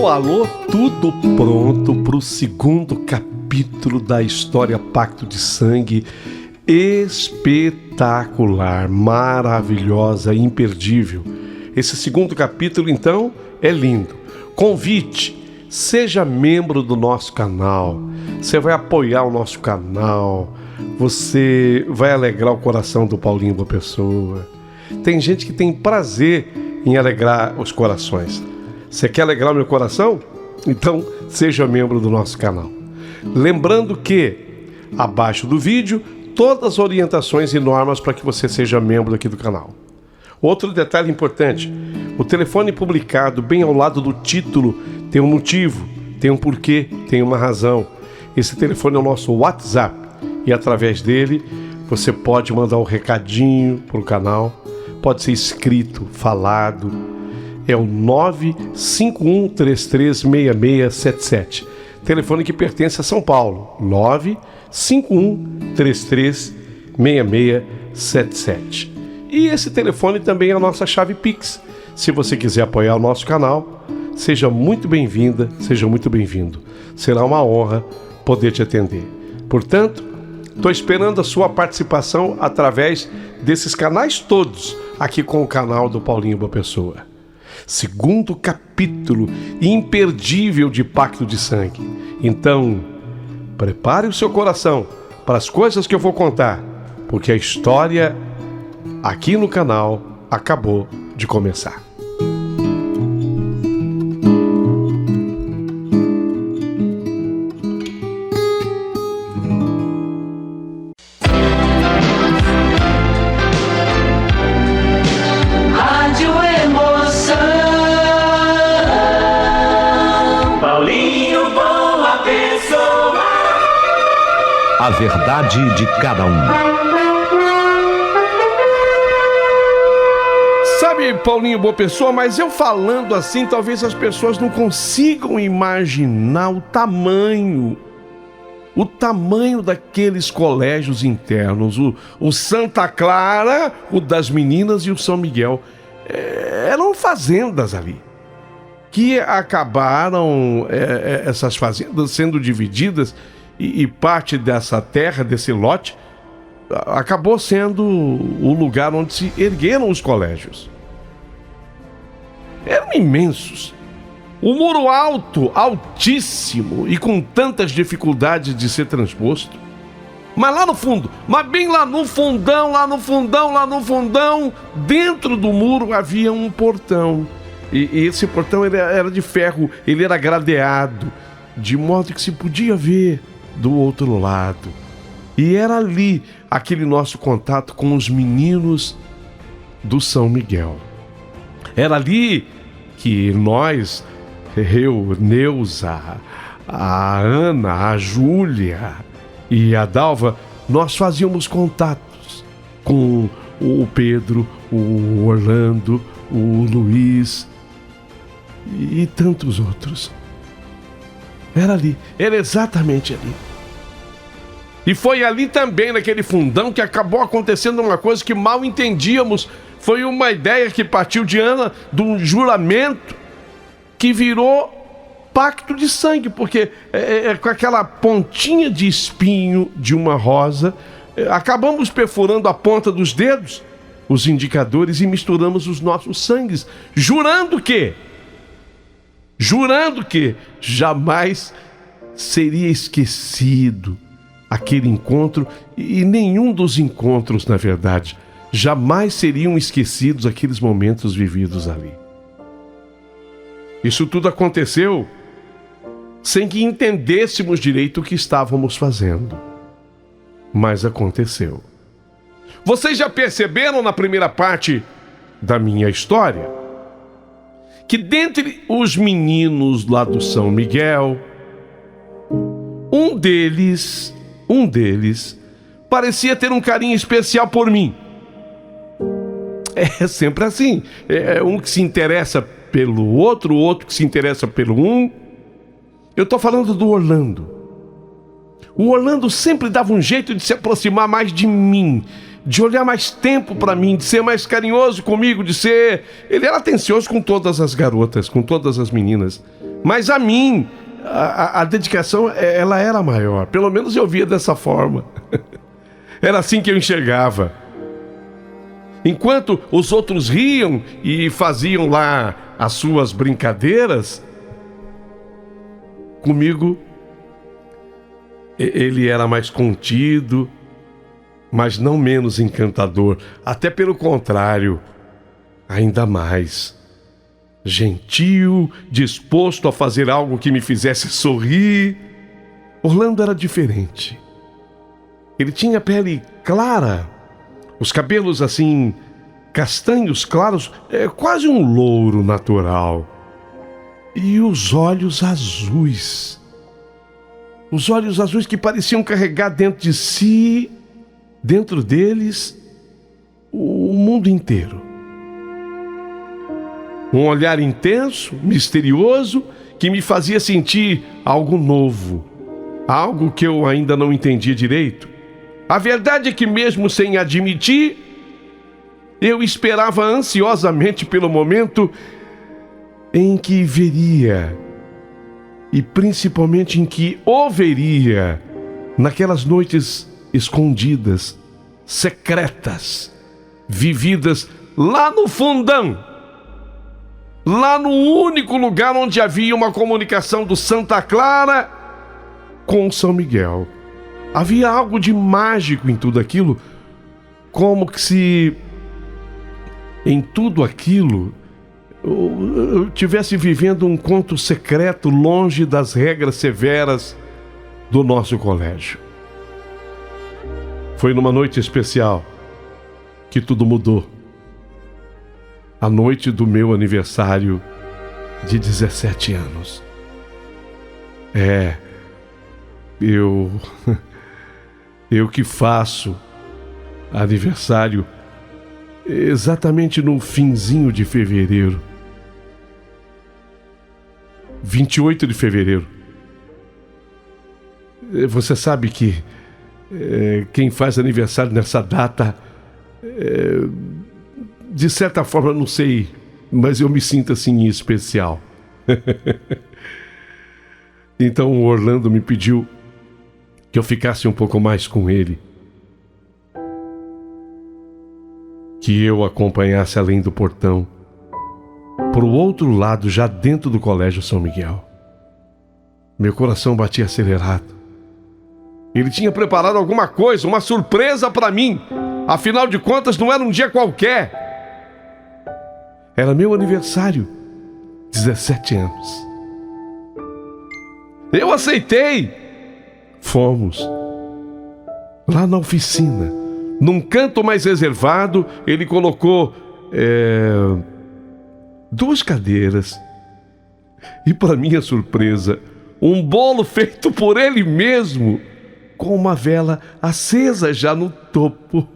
alô, tudo pronto para o segundo capítulo da história Pacto de Sangue. Espetacular, maravilhosa, imperdível. Esse segundo capítulo, então, é lindo. Convite, seja membro do nosso canal. Você vai apoiar o nosso canal. Você vai alegrar o coração do Paulinho Boa Pessoa. Tem gente que tem prazer em alegrar os corações. Você quer alegrar o meu coração? Então, seja membro do nosso canal. Lembrando que, abaixo do vídeo, todas as orientações e normas para que você seja membro aqui do canal. Outro detalhe importante, o telefone publicado bem ao lado do título tem um motivo, tem um porquê, tem uma razão. Esse telefone é o nosso WhatsApp e através dele você pode mandar um recadinho para o canal, pode ser escrito, falado. É o 951336677. Telefone que pertence a São Paulo. 951336677. E esse telefone também é a nossa chave Pix. Se você quiser apoiar o nosso canal, seja muito bem-vinda, seja muito bem-vindo. Será uma honra poder te atender. Portanto, estou esperando a sua participação através desses canais todos, aqui com o canal do Paulinho Boa Pessoa. Segundo capítulo imperdível de Pacto de Sangue. Então, prepare o seu coração para as coisas que eu vou contar, porque a história aqui no canal acabou de começar. A verdade de cada um. Sabe, Paulinho Boa Pessoa, mas eu falando assim, talvez as pessoas não consigam imaginar o tamanho daqueles colégios internos. O Santa Clara, o das meninas e o São Miguel. Eram fazendas ali, que acabaram, essas fazendas sendo divididas, e parte dessa terra, desse lote, acabou sendo o lugar onde se ergueram os colégios. Eram imensos. O muro alto, altíssimo e com tantas dificuldades de ser transposto. Mas lá no fundo, mas bem lá no fundão, dentro do muro havia um portão. E esse portão era de ferro, ele era gradeado, de modo que se podia ver do outro lado. E era ali aquele nosso contato com os meninos do São Miguel. Era ali que nós, eu, Neuza, a Ana, a Júlia e a Dalva, nós fazíamos contatos com o Pedro, o Orlando, o Luiz e tantos outros. Era ali, era exatamente ali. E foi ali também, naquele fundão, que acabou acontecendo uma coisa que mal entendíamos. Foi uma ideia que partiu de Ana, de um juramento que virou pacto de sangue, porque com aquela pontinha de espinho de uma rosa, acabamos perfurando a ponta dos dedos, os indicadores, e misturamos os nossos sangues, jurando que jamais seria esquecido aquele encontro, e nenhum dos encontros, na verdade, jamais seriam esquecidos aqueles momentos vividos ali. Isso tudo aconteceu sem que entendêssemos direito o que estávamos fazendo. Mas aconteceu. Vocês já perceberam na primeira parte da minha história que dentre os meninos lá do São Miguel, um deles parecia ter um carinho especial por mim. É sempre assim. É um que se interessa pelo outro, o outro que se interessa pelo um. Eu tô falando do Orlando. O Orlando sempre dava um jeito de se aproximar mais de mim, de olhar mais tempo para mim, de ser mais carinhoso comigo, de ser... Ele era atencioso com todas as garotas, com todas as meninas. Mas a mim, a dedicação, ela era maior. Pelo menos eu via dessa forma. Era assim que eu enxergava. Enquanto os outros riam e faziam lá as suas brincadeiras, comigo ele era mais contido, mas não menos encantador. Até pelo contrário, ainda mais gentil, disposto a fazer algo que me fizesse sorrir. Orlando era diferente. Ele tinha pele clara, os cabelos assim, castanhos claros, quase um louro natural. E os olhos azuis. Os olhos azuis que pareciam carregar dentro de si, dentro deles, o mundo inteiro. Um olhar intenso, misterioso, que me fazia sentir algo novo, algo que eu ainda não entendia direito. A verdade é que, mesmo sem admitir, eu esperava ansiosamente pelo momento em que veria, e principalmente em que o veria, naquelas noites escondidas, secretas, vividas lá no fundão, lá no único lugar onde havia uma comunicação do Santa Clara com São Miguel. Havia algo de mágico em tudo aquilo, como que se em tudo aquilo eu estivesse vivendo um conto secreto longe das regras severas do nosso colégio. Foi numa noite especial que tudo mudou. A noite do meu aniversário de 17 anos. Eu que faço aniversário exatamente no finzinho de fevereiro. 28 de fevereiro. Você sabe que quem faz aniversário nessa data, de certa forma, não sei, mas eu me sinto assim especial. Então o Orlando me pediu que eu ficasse um pouco mais com ele, que eu acompanhasse além do portão, para o outro lado, já dentro do Colégio São Miguel. Meu coração batia acelerado. Ele tinha preparado alguma coisa, uma surpresa para mim. Afinal de contas, não era um dia qualquer. Era meu aniversário, 17 anos. Eu aceitei. Fomos lá na oficina, num canto mais reservado. Ele colocou 2 cadeiras e, para minha surpresa, um bolo feito por ele mesmo, com uma vela acesa já no topo.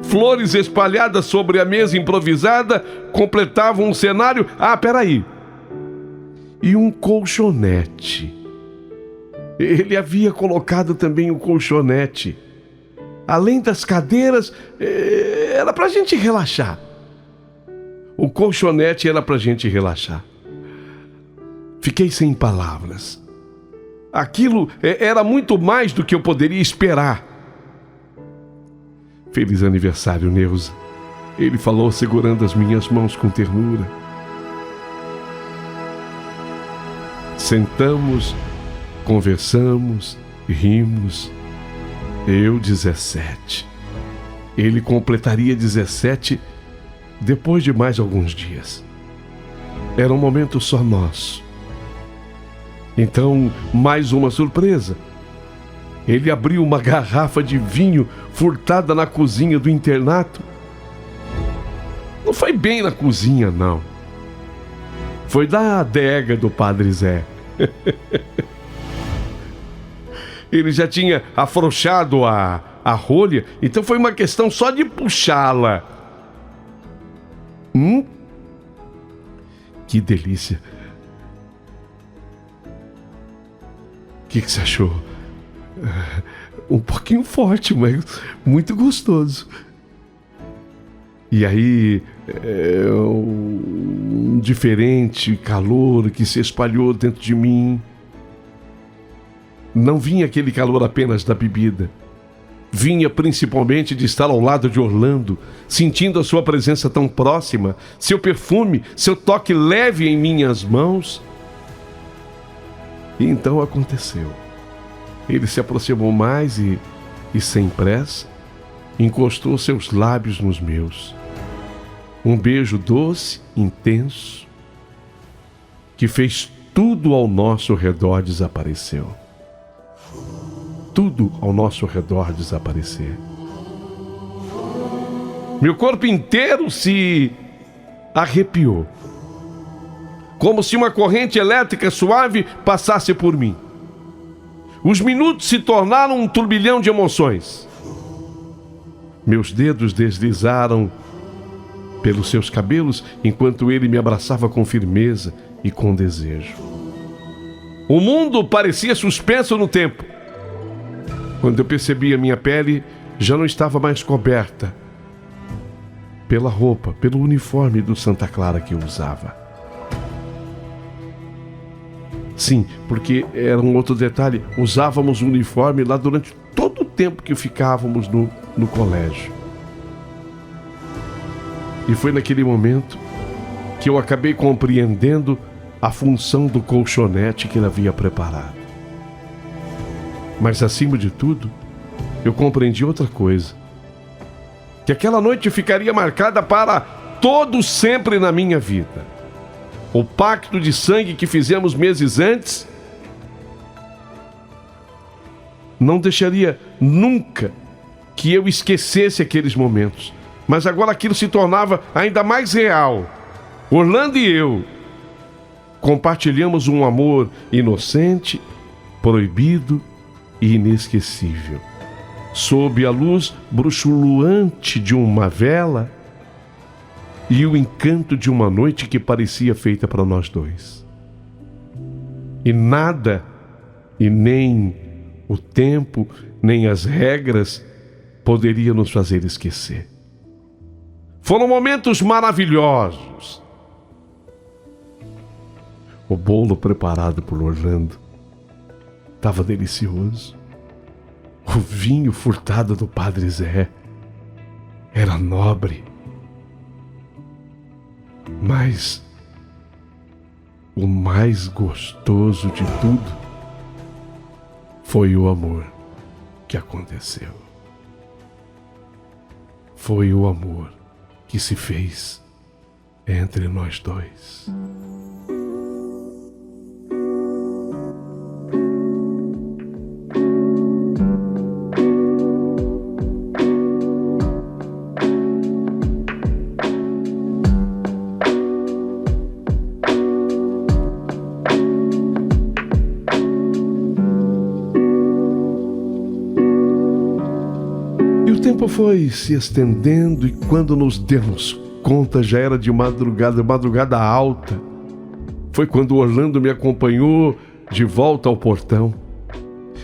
Flores espalhadas sobre a mesa improvisada completavam um cenário. Peraí. E um colchonete. Ele havia colocado também um colchonete. Além das cadeiras, era pra gente relaxar. O colchonete era pra gente relaxar. Fiquei sem palavras. Aquilo era muito mais do que eu poderia esperar. Feliz aniversário, Neuza. Ele falou segurando as minhas mãos com ternura. Sentamos, conversamos, rimos. Eu 17. Ele completaria 17 depois de mais alguns dias. Era um momento só nosso. Então, mais uma surpresa. Ele abriu uma garrafa de vinho furtada na cozinha do internato. Não foi bem na cozinha, não. Foi da adega do Padre Zé. Ele já tinha afrouxado a rolha, então foi uma questão só de puxá-la. Que delícia. O que você achou? Um pouquinho forte, mas muito gostoso. E aí, um diferente calor que se espalhou dentro de mim. Não vinha aquele calor apenas da bebida. Vinha principalmente de estar ao lado de Orlando, sentindo a sua presença tão próxima, seu perfume, seu toque leve em minhas mãos. E então aconteceu. Ele se aproximou mais e sem pressa, encostou seus lábios nos meus. Um beijo doce, intenso, que fez tudo ao nosso redor desapareceu. Tudo ao nosso redor desaparecer. Meu corpo inteiro se arrepiou, como se uma corrente elétrica suave passasse por mim. Os minutos se tornaram um turbilhão de emoções. Meus dedos deslizaram pelos seus cabelos enquanto ele me abraçava com firmeza e com desejo. O mundo parecia suspenso no tempo. Quando eu percebi a minha pele, já não estava mais coberta pela roupa, pelo uniforme do Santa Clara que eu usava. Sim, porque era um outro detalhe, usávamos o uniforme lá durante todo o tempo que ficávamos no colégio. E foi naquele momento que eu acabei compreendendo a função do colchonete que ele havia preparado. Mas acima de tudo, eu compreendi outra coisa. Que aquela noite ficaria marcada para todo sempre na minha vida. O pacto de sangue que fizemos meses antes não deixaria nunca que eu esquecesse aqueles momentos. Mas agora aquilo se tornava ainda mais real. Orlando e eu compartilhamos um amor inocente, proibido e inesquecível. Sob a luz bruxuluante de uma vela e o encanto de uma noite que parecia feita para nós dois. E nada, e nem o tempo, nem as regras poderia nos fazer esquecer. Foram momentos maravilhosos. O bolo preparado por Orlando estava delicioso. O vinho furtado do Padre Zé era nobre. Mas o mais gostoso de tudo foi o amor que aconteceu. Foi o amor que se fez entre nós dois. O tempo foi se estendendo e quando nos demos conta já era de madrugada alta. Foi quando Orlando me acompanhou de volta ao portão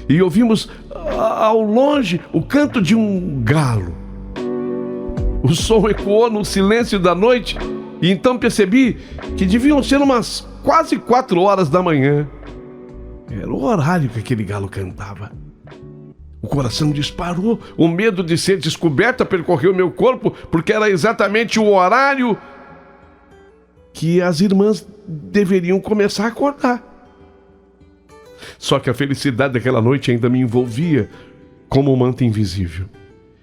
e ouvimos ao longe o canto de um galo. O som ecoou no silêncio da noite e então percebi que deviam ser umas quase 4 horas da manhã. Era o horário que aquele galo cantava. O coração disparou, o medo de ser descoberta percorreu meu corpo, porque era exatamente o horário que as irmãs deveriam começar a acordar. Só que a felicidade daquela noite ainda me envolvia como um manto invisível.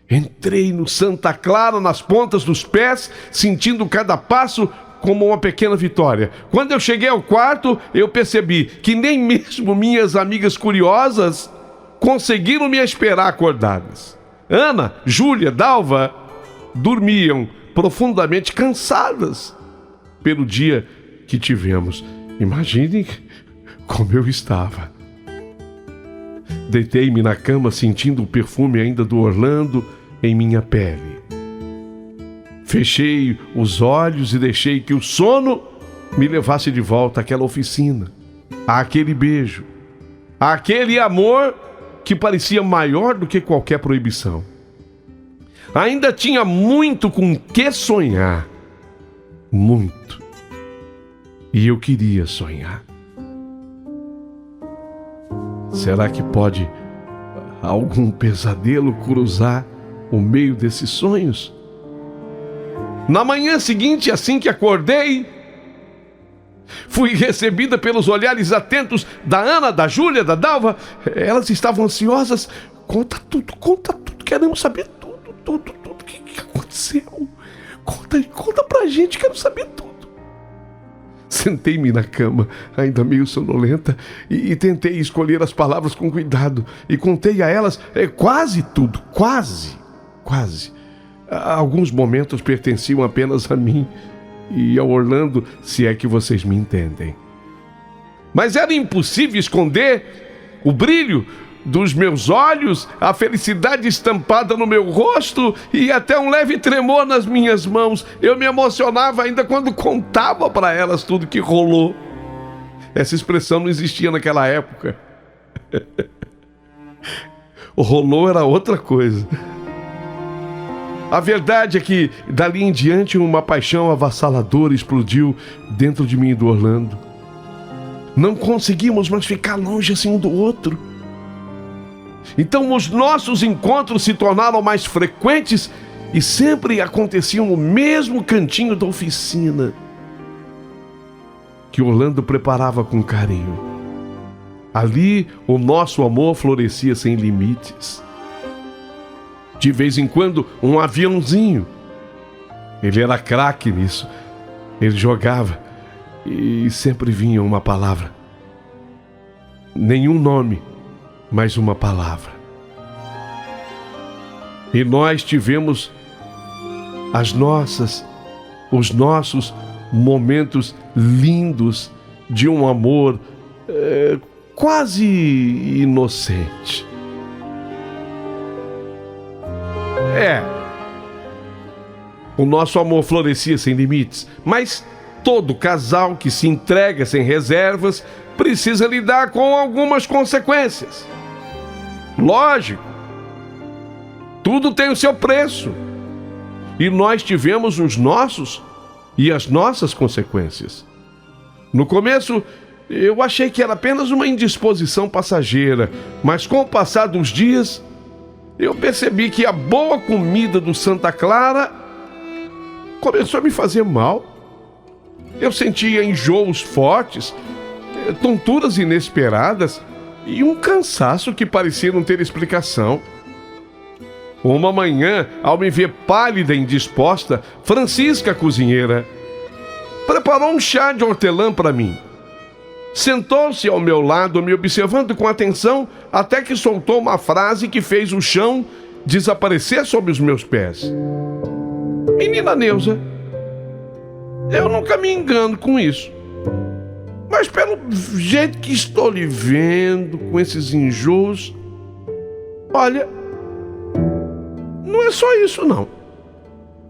Entrei no Santa Clara nas pontas dos pés, sentindo cada passo como uma pequena vitória. Quando eu cheguei ao quarto, eu percebi que nem mesmo minhas amigas curiosas conseguiram me esperar acordadas. Ana, Júlia, Dalva dormiam profundamente cansadas pelo dia que tivemos. Imaginem como eu estava. Deitei-me na cama sentindo o perfume ainda do Orlando em minha pele. Fechei os olhos e deixei que o sono me levasse de volta àquela oficina, àquele beijo, àquele amor que parecia maior do que qualquer proibição. Ainda tinha muito com que sonhar. Muito. E eu queria sonhar. Será que pode algum pesadelo cruzar o meio desses sonhos? Na manhã seguinte, assim que acordei, fui recebida pelos olhares atentos da Ana, da Júlia, da Dalva. Elas estavam ansiosas. Conta tudo, queremos saber tudo. O que aconteceu? Conta pra gente, quero saber tudo. Sentei-me na cama, ainda meio sonolenta, e tentei escolher as palavras com cuidado. E contei a elas quase tudo, quase. Alguns momentos pertenciam apenas a mim e ao Orlando, se é que vocês me entendem. Mas era impossível esconder o brilho dos meus olhos, a felicidade estampada no meu rosto e até um leve tremor nas minhas mãos. Eu me emocionava ainda quando contava para elas tudo que rolou. Essa expressão não existia naquela época. O rolou era outra coisa. A verdade é que, dali em diante, uma paixão avassaladora explodiu dentro de mim e do Orlando. Não conseguimos mais ficar longe assim um do outro. Então os nossos encontros se tornaram mais frequentes e sempre aconteciam no mesmo cantinho da oficina que Orlando preparava com carinho. Ali o nosso amor florescia sem limites. De vez em quando, um aviãozinho. Ele era craque nisso. Ele jogava e sempre vinha uma palavra. Nenhum nome, mas uma palavra. E nós tivemos os nossos momentos lindos de um amor quase inocente. O nosso amor florescia sem limites, mas todo casal que se entrega sem reservas precisa lidar com algumas consequências. Lógico, tudo tem o seu preço. E nós tivemos os nossos e as nossas consequências. No começo, eu achei que era apenas uma indisposição passageira, mas com o passar dos dias, eu percebi que a boa comida do Santa Clara começou a me fazer mal. Eu sentia enjoos fortes, tonturas inesperadas e um cansaço que parecia não ter explicação. Uma manhã, ao me ver pálida e indisposta, Francisca, a cozinheira, preparou um chá de hortelã para mim. Sentou-se ao meu lado, me observando com atenção, até que soltou uma frase que fez o chão desaparecer sob os meus pés. Menina Neuza, eu nunca me engano com isso. Mas pelo jeito que estou lhe vendo, com esses enjoos, olha, não é só isso não.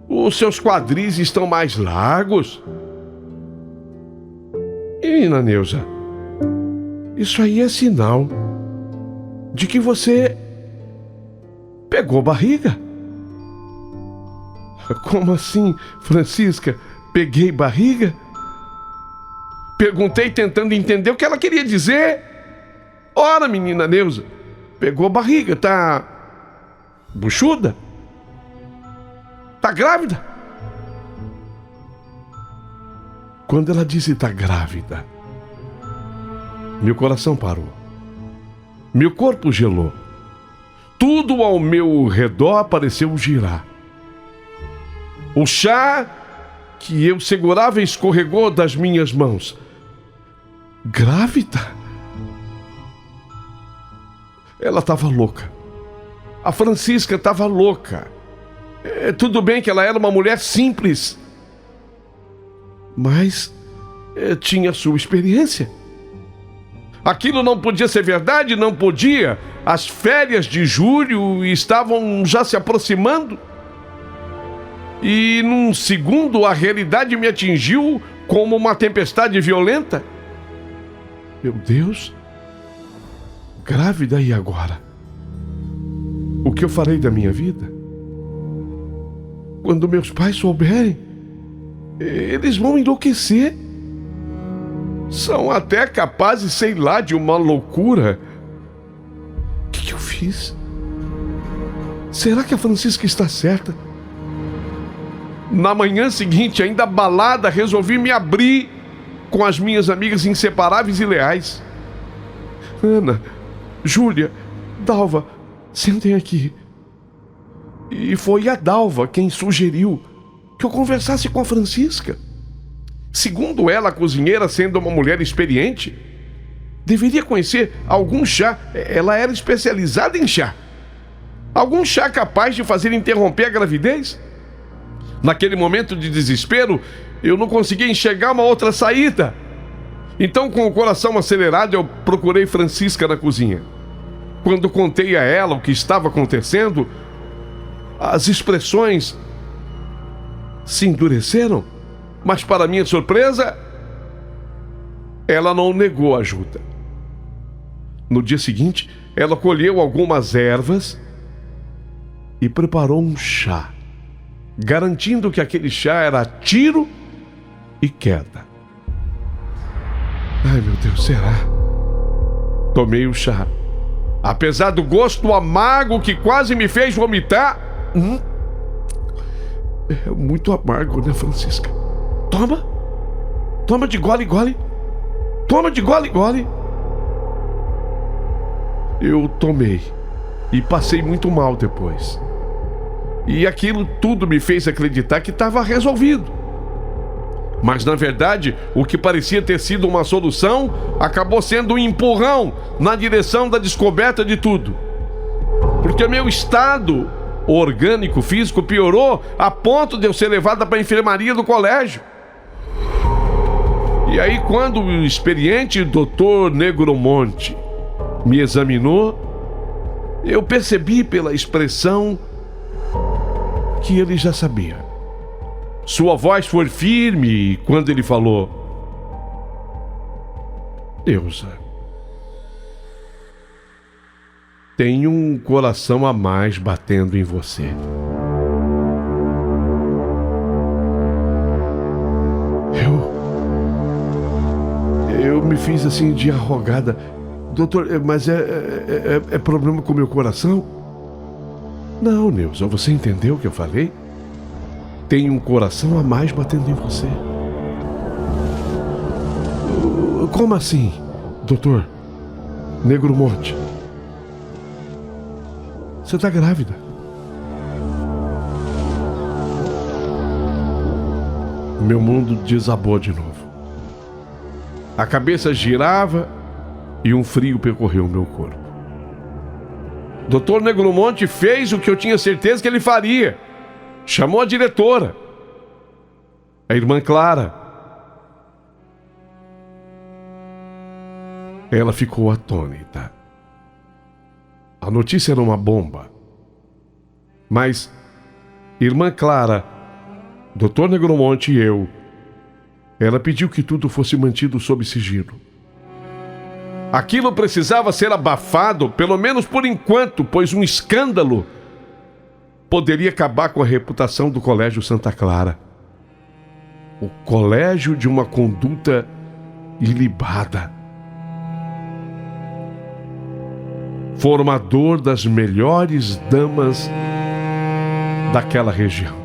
Os seus quadris estão mais largos. Menina Neuza, isso aí é sinal de que você pegou barriga. Como assim, Francisca? Peguei barriga? Perguntei tentando entender o que ela queria dizer. Ora, menina Neuza, pegou barriga, tá buchuda? Tá grávida? Quando ela disse tá grávida, meu coração parou. Meu corpo gelou. Tudo ao meu redor pareceu girar. O chá que eu segurava escorregou das minhas mãos. Grávida? Ela estava louca. A Francisca estava louca. Tudo bem que ela era uma mulher simples, mas tinha sua experiência. Aquilo não podia ser verdade, não podia. As férias de julho estavam já se aproximando. E num segundo a realidade me atingiu como uma tempestade violenta. Meu Deus, grávida e agora? O que eu farei da minha vida? Quando meus pais souberem, eles vão enlouquecer. São até capazes, sei lá, de uma loucura. O que eu fiz? Será que a Francisca está certa? Na manhã seguinte, ainda abalada, resolvi me abrir com as minhas amigas inseparáveis e leais. Ana, Júlia, Dalva, sentem aqui. E foi a Dalva quem sugeriu que eu conversasse com a Francisca. Segundo ela, a cozinheira, sendo uma mulher experiente, deveria conhecer algum chá. Ela era especializada em chá. Algum chá capaz de fazer interromper a gravidez? Naquele momento de desespero, eu não conseguia enxergar uma outra saída. Então, com o coração acelerado, eu procurei Francisca na cozinha. Quando contei a ela o que estava acontecendo, as expressões se endureceram, mas, para minha surpresa, ela não negou ajuda. No dia seguinte, ela colheu algumas ervas e preparou um chá, garantindo que aquele chá era tiro e queda. Ai, meu Deus, será? Tomei o chá. Apesar do gosto amargo que quase me fez vomitar... É muito amargo, né, Francisca? Toma. Toma de gole, gole. Toma de gole, gole. Eu tomei e passei muito mal depois. E aquilo tudo me fez acreditar que estava resolvido. Mas, na verdade, o que parecia ter sido uma solução acabou sendo um empurrão na direção da descoberta de tudo. Porque meu estado orgânico físico piorou a ponto de eu ser levada para a enfermaria do colégio. E aí, quando o experiente Dr. Negromonte me examinou, eu percebi pela expressão que ele já sabia. Sua voz foi firme quando ele falou: Neuza, tem um coração a mais batendo em você. Eu me fiz assim de arrogada. Doutor, mas é problema com o meu coração? Não, Neuza, você entendeu o que eu falei? Tem um coração a mais batendo em você. Como assim, doutor Negromonte? Você está grávida. Meu mundo desabou de novo. A cabeça girava e um frio percorreu o meu corpo. Dr. Negromonte fez o que eu tinha certeza que ele faria. Chamou a diretora, a irmã Clara. Ela ficou atônita. A notícia era uma bomba. Mas, irmã Clara, Dr. Negromonte e eu, ela pediu que tudo fosse mantido sob sigilo. Aquilo precisava ser abafado, pelo menos por enquanto, pois um escândalo poderia acabar com a reputação do Colégio Santa Clara. O colégio de uma conduta ilibada. Formador das melhores damas daquela região.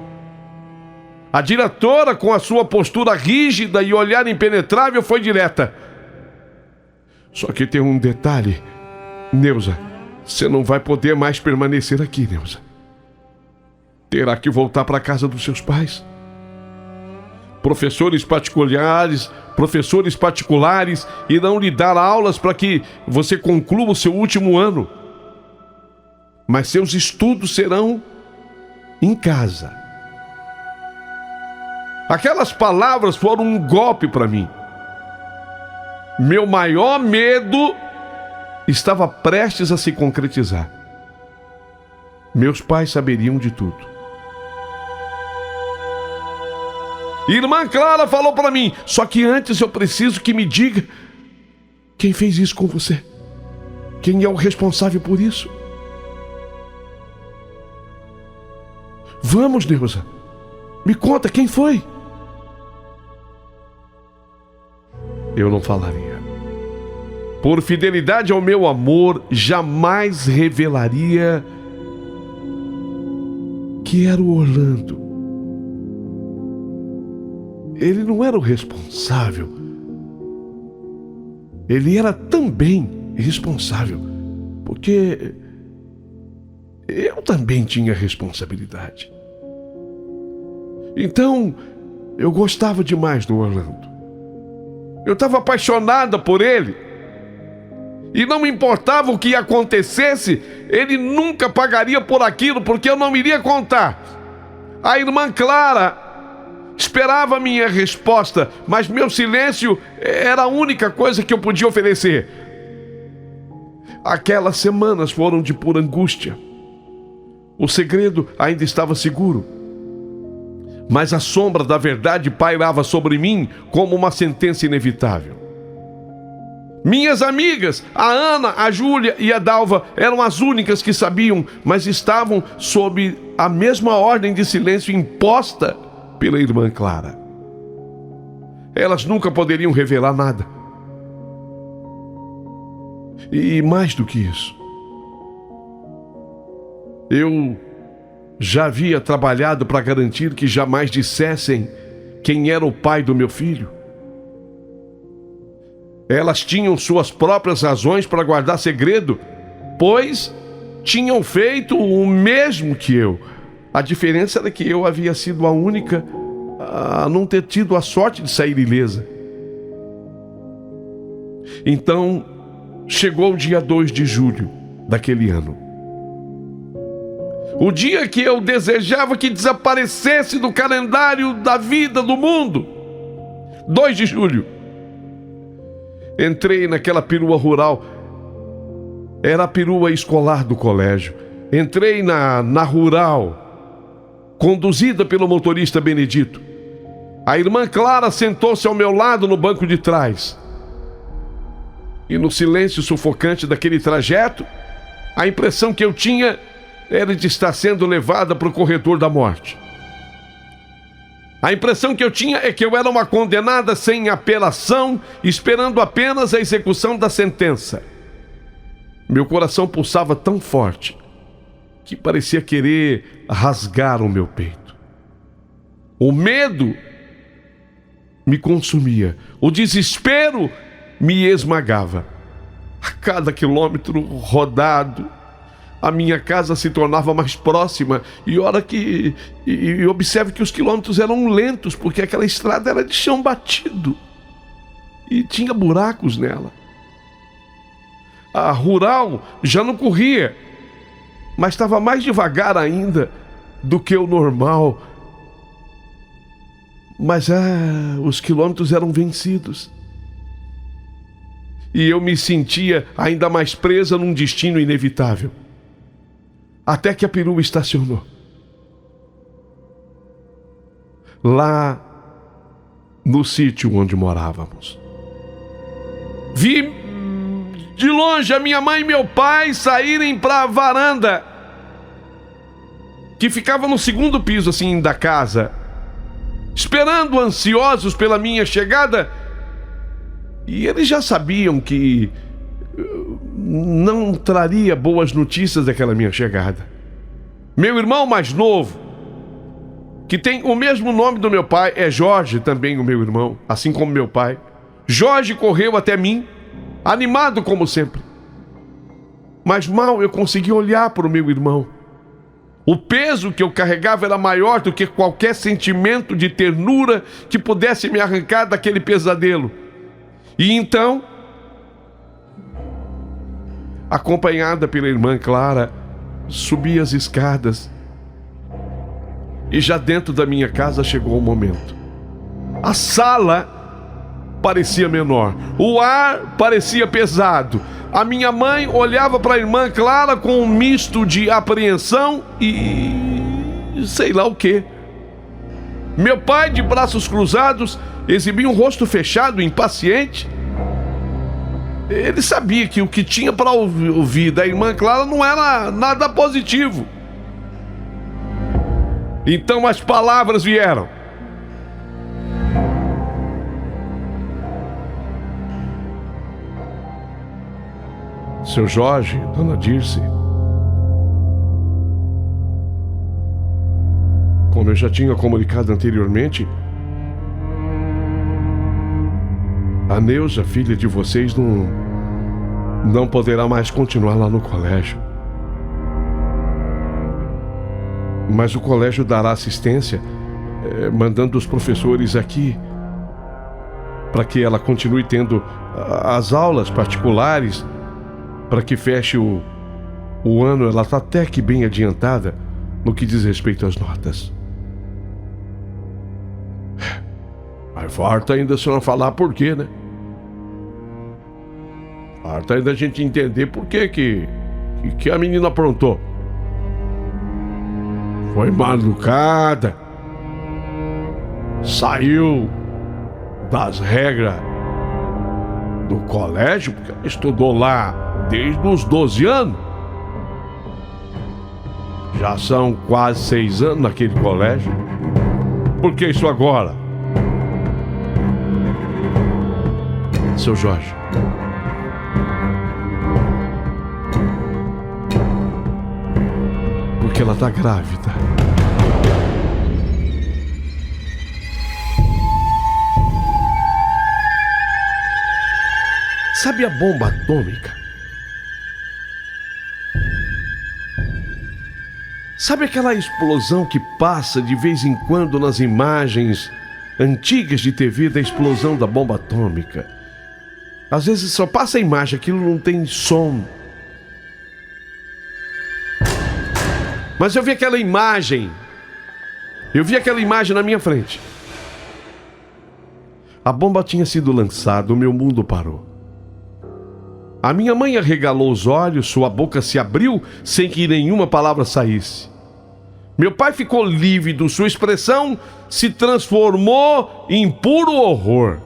A diretora, com a sua postura rígida e olhar impenetrável, foi direta: só que tem um detalhe, Neuza, você não vai poder mais permanecer aqui, Neuza. Terá que voltar para a casa dos seus pais. Professores particulares irão lhe dar aulas para que você conclua o seu último ano. Mas seus estudos serão em casa. Aquelas palavras foram um golpe para mim. Meu maior medo estava prestes a se concretizar. Meus pais saberiam de tudo. Irmã Clara falou para mim: só que antes eu preciso que me diga quem fez isso com você. Quem é o responsável por isso? Vamos, Neuza. Me conta, quem foi? eu não falaria. Por fidelidade ao meu amor, jamais revelaria que era o Orlando. Ele não era o responsável. Ele era também responsável, porque eu também tinha responsabilidade. Então, eu gostava demais do Orlando. Eu estava apaixonada por ele. E não me importava o que acontecesse, ele nunca pagaria por aquilo, porque eu não iria contar. A irmã Clara esperava a minha resposta, mas meu silêncio era a única coisa que eu podia oferecer. Aquelas semanas foram de pura angústia. O segredo ainda estava seguro, mas a sombra da verdade pairava sobre mim como uma sentença inevitável. Minhas amigas, a Ana, a Júlia e a Dalva, eram as únicas que sabiam, mas estavam sob a mesma ordem de silêncio imposta pela irmã Clara. Elas nunca poderiam revelar nada. E mais do que isso, eu já havia trabalhado para garantir que jamais dissessem quem era o pai do meu filho. Elas tinham suas próprias razões para guardar segredo, pois tinham feito o mesmo que eu. A diferença era que eu havia sido a única a não ter tido a sorte de sair ilesa. Então, chegou o dia 2 de julho daquele ano. O dia que eu desejava que desaparecesse do calendário da vida do mundo. 2 de julho. Entrei naquela perua rural. Era a perua escolar do colégio. Entrei na rural, conduzida pelo motorista Benedito. A irmã Clara sentou-se ao meu lado no banco de trás. E no silêncio sufocante daquele trajeto, a impressão que eu tinha era de estar sendo levada para o corredor da morte. A impressão que eu tinha é que eu era uma condenada sem apelação, esperando apenas a execução da sentença. Meu coração pulsava tão forte que parecia querer rasgar o meu peito. O medo me consumia, o desespero me esmagava. A cada quilômetro rodado, a minha casa se tornava mais próxima, e observe que os quilômetros eram lentos, porque aquela estrada era de chão batido e tinha buracos nela. A rural já não corria, mas estava mais devagar ainda do que o normal. Mas os quilômetros eram vencidos. E eu me sentia ainda mais presa num destino inevitável. Até que a perua estacionou. Lá no sítio onde morávamos. Vi de longe a minha mãe e meu pai saírem para a varanda, que ficava no segundo piso assim da casa, esperando ansiosos pela minha chegada. E eles já sabiam que não traria boas notícias daquela minha chegada. Meu irmão mais novo, que tem o mesmo nome do meu pai, é Jorge, também o meu irmão, assim como meu pai. Jorge correu até mim, animado como sempre. Mas mal eu consegui olhar para o meu irmão. O peso que eu carregava era maior do que qualquer sentimento de ternura que pudesse me arrancar daquele pesadelo. E então, acompanhada pela irmã Clara, subi as escadas. E já dentro da minha casa chegou o momento. A sala parecia menor, o ar parecia pesado. A minha mãe olhava para a irmã Clara com um misto de apreensão e sei lá o quê. Meu pai, de braços cruzados, exibia um rosto fechado, impaciente. Ele sabia que o que tinha para ouvir da irmã Clara não era nada positivo. Então as palavras vieram. Seu Jorge, dona Dirce, como eu já tinha comunicado anteriormente, a Neuza, filha de vocês, não poderá mais continuar lá no colégio. Mas o colégio dará assistência, mandando os professores aqui, para que ela continue tendo as aulas particulares, para que feche o ano. Ela está até que bem adiantada no que diz respeito às notas. Mas falta ainda a senhora falar por quê, né? Falta ainda a gente entender por que a menina aprontou. Foi mal educada, saiu das regras do colégio, porque ela estudou lá desde os 12 anos. Já são quase 6 anos naquele colégio. Por que isso agora? Seu Jorge, porque ela tá grávida. Sabe a bomba atômica? Sabe aquela explosão que passa de vez em quando nas imagens antigas de TV da explosão da bomba atômica? Às vezes só passa a imagem, aquilo não tem som. Mas eu vi aquela imagem na minha frente. A bomba tinha sido lançada, o meu mundo parou. A minha mãe arregalou os olhos, sua boca se abriu sem que nenhuma palavra saísse. Meu pai ficou lívido, sua expressão se transformou em puro horror.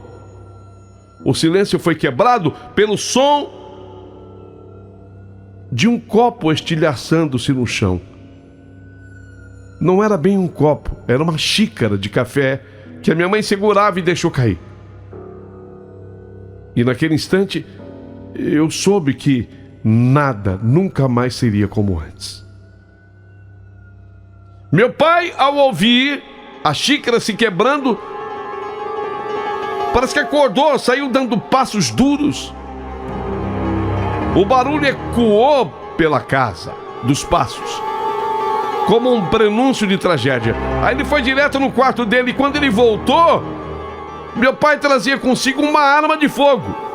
O silêncio foi quebrado pelo som de um copo estilhaçando-se no chão. Não era bem um copo, era uma xícara de café que a minha mãe segurava e deixou cair. E naquele instante, eu soube que nada nunca mais seria como antes. Meu pai, ao ouvir a xícara se quebrando, parece que acordou, saiu dando passos duros. O barulho ecoou pela casa dos passos, como um prenúncio de tragédia. Aí ele foi direto no quarto dele e quando ele voltou, meu pai trazia consigo uma arma de fogo.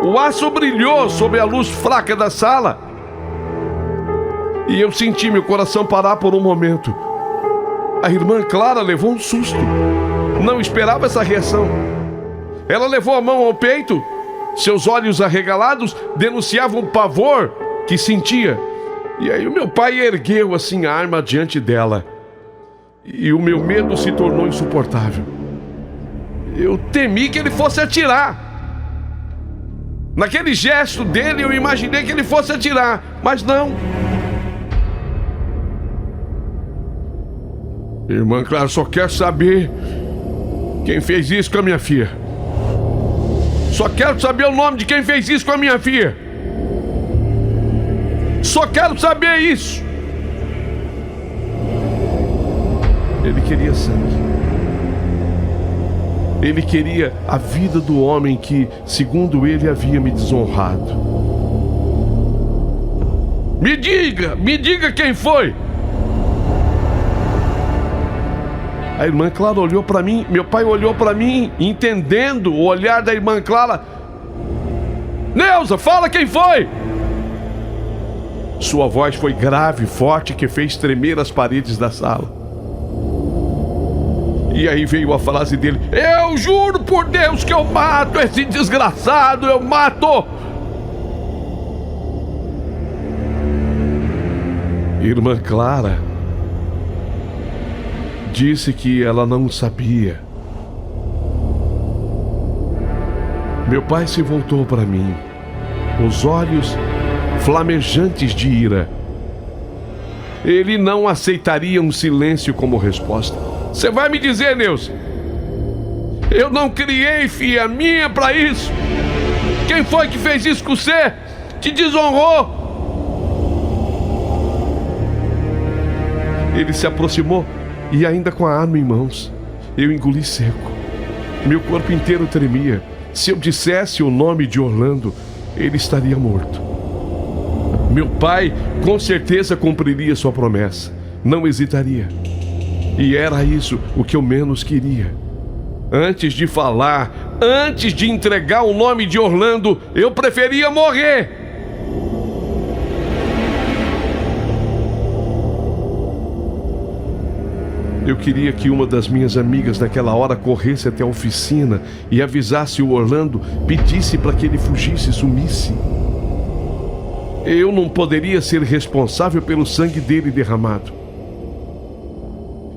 O aço brilhou sob a luz fraca da sala e eu senti meu coração parar por um momento. A irmã Clara levou um susto. Não esperava essa reação. Ela levou a mão ao peito. Seus olhos arregalados denunciavam o pavor que sentia. E aí o meu pai ergueu assim a arma diante dela. E o meu medo se tornou insuportável. Eu temi que ele fosse atirar. Naquele gesto dele eu imaginei que ele fosse atirar, mas não. Irmã Clara só quer saber quem fez isso com a minha filha. Só quero saber o nome de quem fez isso com a minha filha. Só quero saber isso. Ele queria sangue. Ele queria a vida do homem que, segundo ele, havia me desonrado. Me diga quem foi. A irmã Clara olhou para mim, meu pai olhou para mim, entendendo o olhar da irmã Clara. Neuza, fala quem foi! Sua voz foi grave e forte que fez tremer as paredes da sala. E aí veio a frase dele: eu juro por Deus que eu mato esse desgraçado, eu mato! Irmã Clara disse que ela não sabia. Meu pai se voltou para mim, os olhos flamejantes de ira. Ele não aceitaria um silêncio como resposta. Você vai me dizer, Neuza? Eu não criei filha minha para isso. Quem foi que fez isso com você? Te desonrou? Ele se aproximou e ainda com a arma em mãos. Eu engoli seco. Meu corpo inteiro tremia. Se eu dissesse o nome de Orlando, ele estaria morto. Meu pai com certeza cumpriria sua promessa. Não hesitaria. E era isso o que eu menos queria. Antes de falar, antes de entregar o nome de Orlando, eu preferia morrer. Eu queria que uma das minhas amigas naquela hora corresse até a oficina e avisasse o Orlando, pedisse para que ele fugisse, sumisse. Eu não poderia ser responsável pelo sangue dele derramado.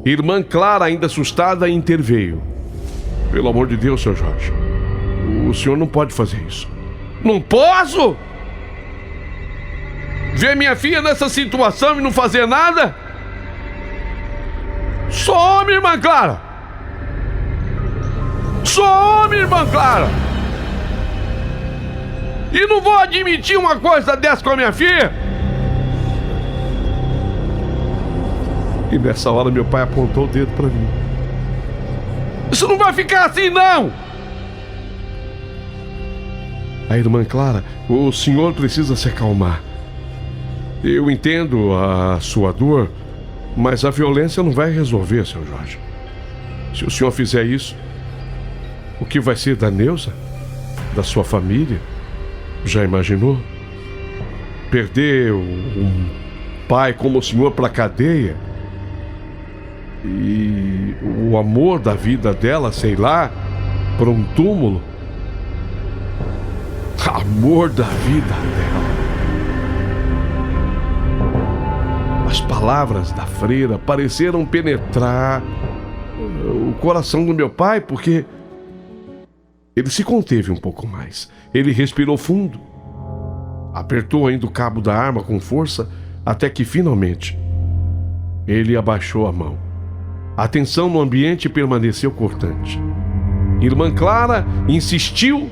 Irmã Clara, ainda assustada, interveio. Pelo amor de Deus, Sr. Jorge, o senhor não pode fazer isso. Não posso? Ver minha filha nessa situação e não fazer nada? Sou homem, irmã Clara! Sou homem, irmã Clara! E não vou admitir uma coisa dessa com a minha filha! E nessa hora meu pai apontou o dedo para mim. Isso não vai ficar assim, não! A irmã Clara, o senhor precisa se acalmar. Eu entendo a sua dor, mas a violência não vai resolver, Sr. Jorge. Se o senhor fizer isso, o que vai ser da Neuza? Da sua família? Já imaginou? Perder um pai como o senhor para a cadeia? E o amor da vida dela, sei lá, para um túmulo? Amor da vida dela. As palavras da freira pareceram penetrar o coração do meu pai, porque ele se conteve um pouco mais. Ele respirou fundo, apertou ainda o cabo da arma com força, até que finalmente ele abaixou a mão. A tensão no ambiente permaneceu cortante. Irmã Clara insistiu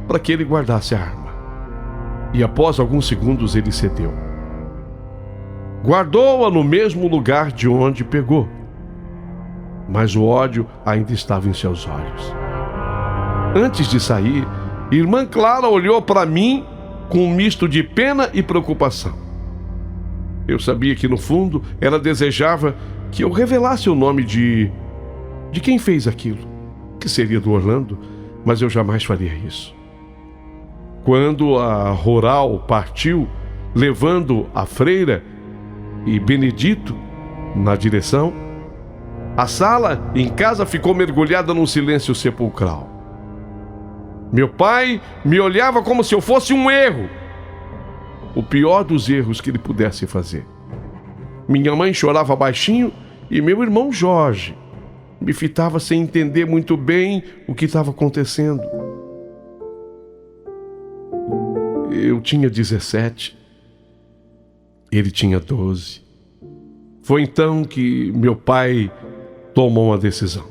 para que ele guardasse a arma. E após alguns segundos ele cedeu. Guardou-a no mesmo lugar de onde pegou. Mas o ódio ainda estava em seus olhos. Antes de sair, irmã Clara olhou para mim com um misto de pena e preocupação. Eu sabia que no fundo ela desejava que eu revelasse o nome de quem fez aquilo, que seria do Orlando, mas eu jamais faria isso. Quando a rural partiu, levando a freira e Benedito na direção, a sala em casa ficou mergulhada num silêncio sepulcral. Meu pai me olhava como se eu fosse um erro, o pior dos erros que ele pudesse fazer. Minha mãe chorava baixinho e meu irmão Jorge me fitava sem entender muito bem o que estava acontecendo. Eu tinha 17. Ele tinha 12. Foi então que meu pai tomou uma decisão.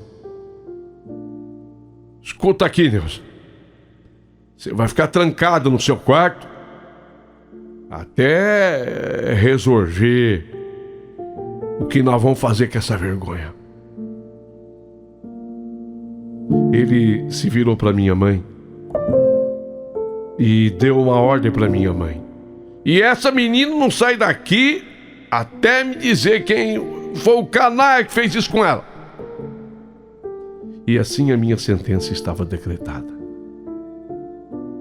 Escuta aqui, Neuza. Você vai ficar trancado no seu quarto até resolver o que nós vamos fazer com essa vergonha. Ele se virou para minha mãe e deu uma ordem para minha mãe. E essa menina não sai daqui até me dizer quem foi o canalha que fez isso com ela. E assim a minha sentença estava decretada.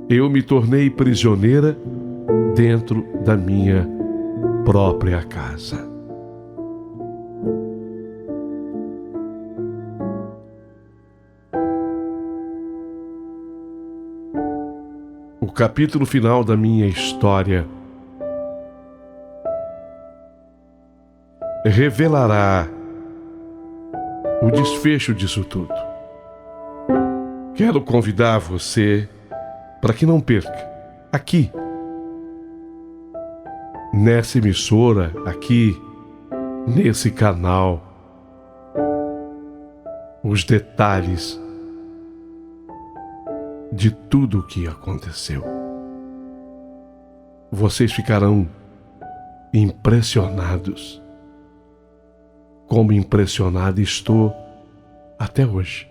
Eu me tornei prisioneira dentro da minha própria casa. O capítulo final da minha história revelará o desfecho disso tudo. Quero convidar você para que não perca, aqui, nessa emissora, aqui, nesse canal, os detalhes de tudo o que aconteceu. Vocês ficarão impressionados, como impressionado estou até hoje.